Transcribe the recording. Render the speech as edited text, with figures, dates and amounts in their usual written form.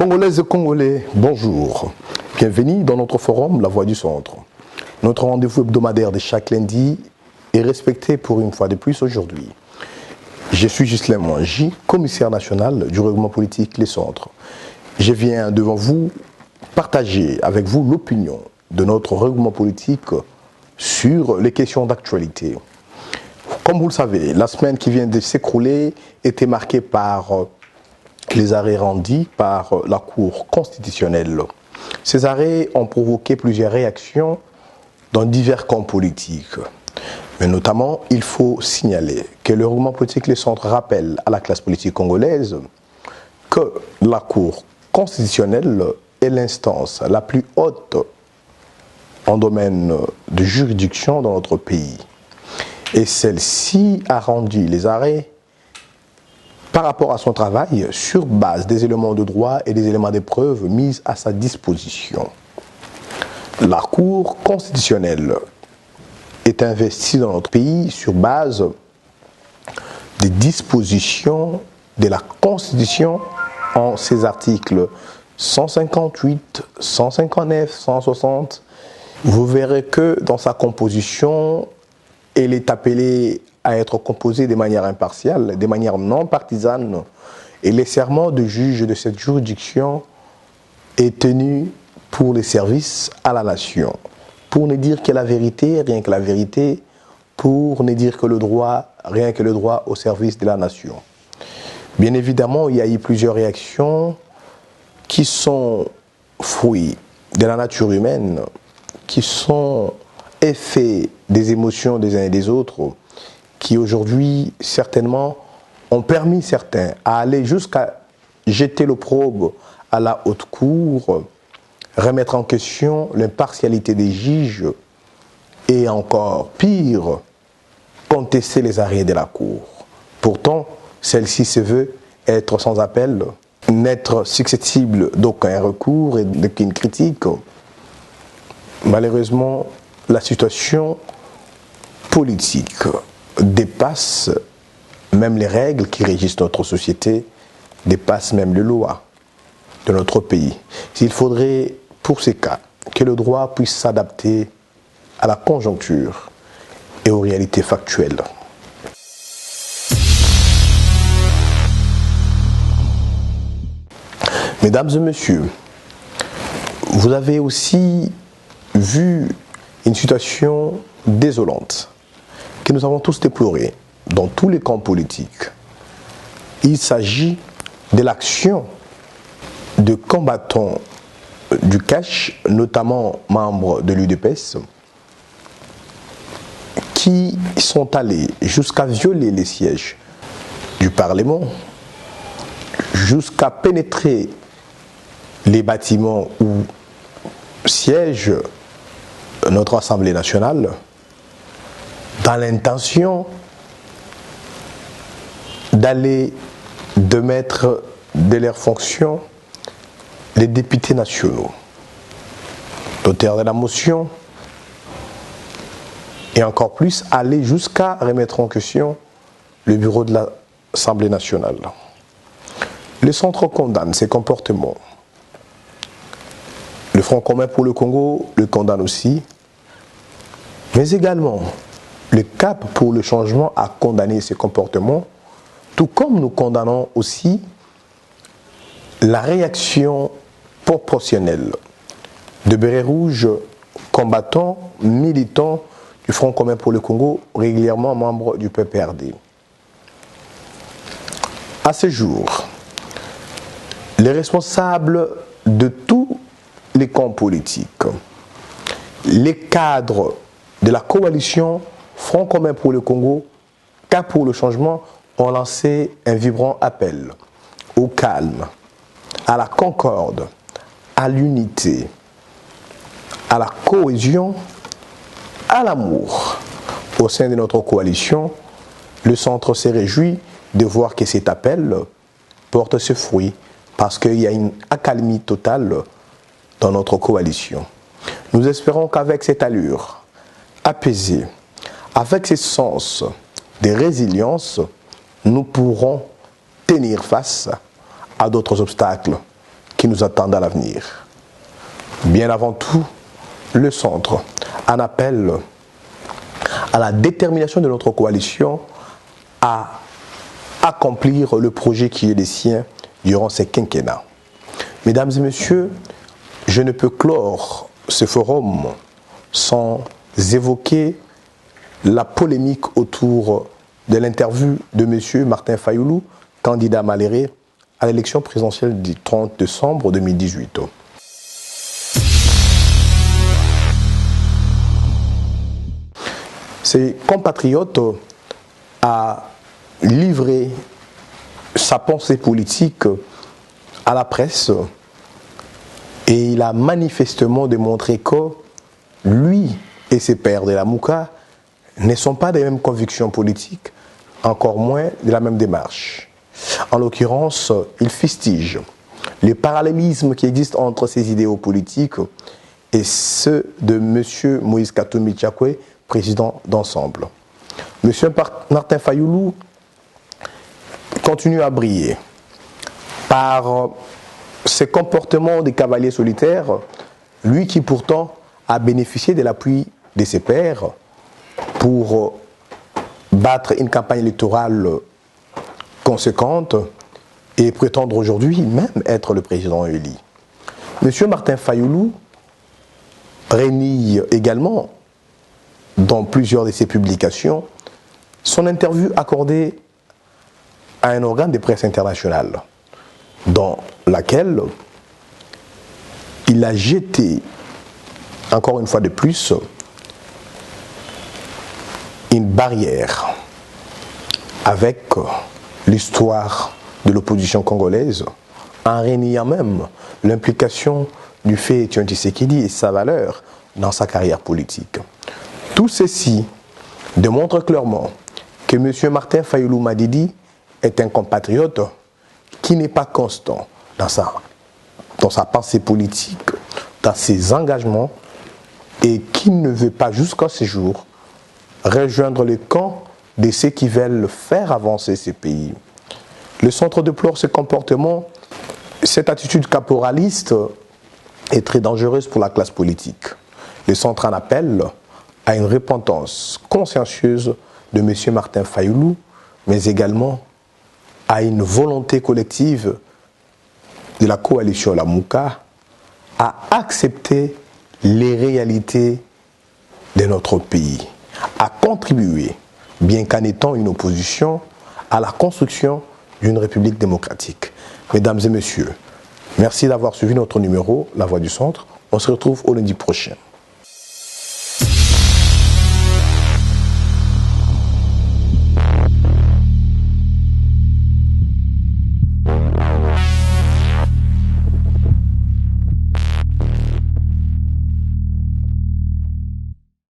Congolaises et Congolais, bonjour. Bienvenue dans notre forum La Voix du Centre. Notre rendez-vous hebdomadaire de chaque lundi est respecté pour une fois de plus aujourd'hui. Je suis Ghislain Mwangi, commissaire national du règlement politique Les Centres. Je viens devant vous partager avec vous l'opinion de notre règlement politique sur les questions d'actualité. Comme vous le savez, la semaine qui vient de s'écrouler était marquée par les arrêts rendus par la Cour constitutionnelle. Ces arrêts ont provoqué plusieurs réactions dans divers camps politiques. Mais notamment, il faut signaler que le règlement politique Les Centres rappelle à la classe politique congolaise que la Cour constitutionnelle est l'instance la plus haute en domaine de juridiction dans notre pays. Et celle-ci a rendu les arrêts par rapport à son travail sur base des éléments de droit et des éléments de preuve mis à sa disposition. La Cour constitutionnelle est investie dans notre pays sur base des dispositions de la Constitution en ses articles 158, 159, 160. Vous verrez que dans sa composition, elle est appelée à être composée de manière impartiale, de manière non partisane, et les serments de juge de cette juridiction est tenu pour les services à la nation. Pour ne dire que la vérité, rien que la vérité, pour ne dire que le droit, rien que le droit au service de la nation. Bien évidemment, il y a eu plusieurs réactions qui sont fruits de la nature humaine, qui sont effets des émotions des uns et des autres, qui aujourd'hui, certainement, ont permis certains à aller jusqu'à jeter l'opprobre à la haute cour, remettre en question l'impartialité des juges et encore pire, contester les arrêts de la cour. Pourtant, celle-ci se veut être sans appel, n'être susceptible d'aucun recours et d'aucune critique. Malheureusement, la situation politique dépasse même les règles qui régissent notre société, dépasse même les lois de notre pays. Il faudrait, pour ces cas, que le droit puisse s'adapter à la conjoncture et aux réalités factuelles. Mesdames et messieurs, vous avez aussi vu une situation désolante que nous avons tous déplorée dans tous les camps politiques. Il s'agit de l'action de combattants du cash, notamment membres de l'UDPS, qui sont allés jusqu'à violer les sièges du Parlement, jusqu'à pénétrer les bâtiments où siège notre Assemblée nationale, dans l'intention d'aller de mettre de leurs fonctions les députés nationaux, l'auteur de la motion, et encore plus aller jusqu'à remettre en question le bureau de l'Assemblée nationale. Le Centre condamne ces comportements. Le Front commun pour le Congo le condamne aussi, mais également le CAP pour le changement a condamné ces comportements, tout comme nous condamnons aussi la réaction proportionnelle de bérets rouges, combattants, militants du Front commun pour le Congo, régulièrement membres du PPRD. À ce jour, les responsables de tous les camps politiques, les cadres de la coalition Front commun pour le Congo, CAP pour le changement, ont lancé un vibrant appel au calme, à la concorde, à l'unité, à la cohésion, à l'amour. Au sein de notre coalition, le Centre s'est réjoui de voir que cet appel porte ses fruits parce qu'il y a une accalmie totale dans notre coalition. Nous espérons qu'avec cette allure apaisée, avec ce sens de résilience, nous pourrons tenir face à d'autres obstacles qui nous attendent à l'avenir. Bien avant tout, le centre en appelle à la détermination de notre coalition à accomplir le projet qui est le sien durant ces quinquennats. Mesdames et messieurs, je ne peux clore ce forum sans évoquer la polémique autour de l'interview de M. Martin Fayoulou, candidat malheureux à l'élection présidentielle du 30 décembre 2018. Ses compatriotes a livré sa pensée politique à la presse et il a manifestement démontré que lui et ses pairs de la Mouka ne sont pas des mêmes convictions politiques, encore moins de la même démarche. En l'occurrence, il fustige le parallélisme qui existe entre ses idéaux politiques et ceux de M. Moïse Katumbi Tchakwe, président d'Ensemble. M. Martin Fayoulou continue à briller par ses comportements de cavalier solitaire, lui qui pourtant a bénéficié de l'appui de ses pairs pour battre une campagne électorale conséquente et prétendre aujourd'hui même être le président élu. M. Martin Fayoulou renie également dans plusieurs de ses publications son interview accordée à un organe de presse internationale dans laquelle il a jeté encore une fois de plus une barrière avec l'histoire de l'opposition congolaise en reniant même l'implication du fait Étienne Tshisekedi et sa valeur dans sa carrière politique. Tout ceci démontre clairement que M. Martin Fayoulou Madidi est un compatriote qui n'est pas constant dans sa pensée politique, dans ses engagements et qui ne veut pas jusqu'à ce jour rejoindre le camp de ceux qui veulent faire avancer ces pays. Le centre déplore ce comportement, cette attitude caporaliste est très dangereuse pour la classe politique. Le centre en appelle à une repentance consciencieuse de M. Martin Fayoulou, mais également à une volonté collective de la coalition La Mouka à accepter les réalités de notre pays, à contribuer, bien qu'en étant une opposition, à la construction d'une république démocratique. Mesdames et messieurs, merci d'avoir suivi notre numéro, La Voix du Centre. On se retrouve au lundi prochain.